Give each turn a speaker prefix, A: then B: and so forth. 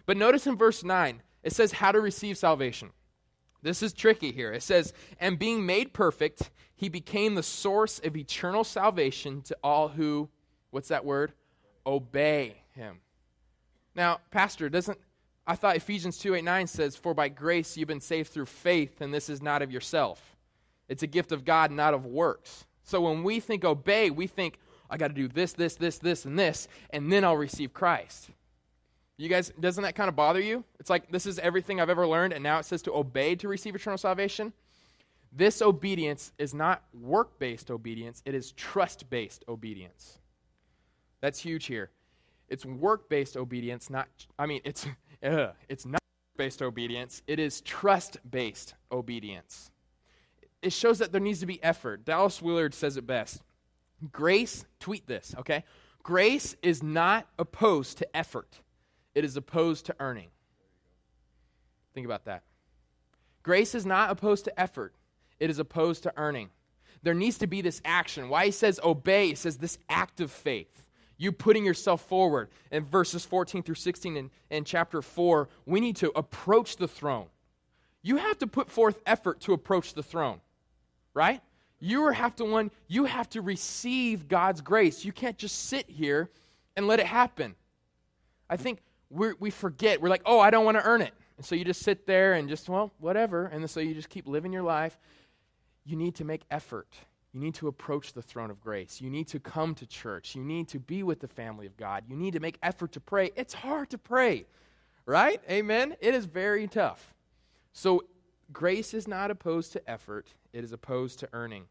A: But notice in verse 9, it says how to receive salvation. This is tricky here. It says, and being made perfect, he became the source of eternal salvation to all who, what's that word? Obey him. Now, Pastor, I thought Ephesians 2:8-9 says, for by grace you've been saved through faith, and this is not of yourself. It's a gift of God, not of works. So when we think obey, we think, I got to do this, this, this, this, and this, and then I'll receive Christ. You guys, doesn't that kind of bother you? It's like, this is everything I've ever learned, and now it says to obey to receive eternal salvation. This obedience is not work-based obedience, it is trust-based obedience. That's huge here. It's work-based obedience, it's not work-based obedience, it is trust-based obedience. It shows that there needs to be effort. Dallas Willard says it best. Grace, tweet this, okay? Grace is not opposed to effort. It is opposed to earning. Think about that. Grace is not opposed to effort. It is opposed to earning. There needs to be this action. Why he says obey, he says this act of faith. You putting yourself forward. In verses 14 through 16 in chapter 4, we need to approach the throne. You have to put forth effort to approach the throne, right? You have to receive God's grace. You can't just sit here and let it happen. I think we forget. We're like, oh, I don't want to earn it. And so you just sit there and just, well, whatever. And so you just keep living your life. You need to make effort. You need to approach the throne of grace. You need to come to church. You need to be with the family of God. You need to make effort to pray. It's hard to pray, right? Amen? It is very tough. So grace is not opposed to effort. It is opposed to earning.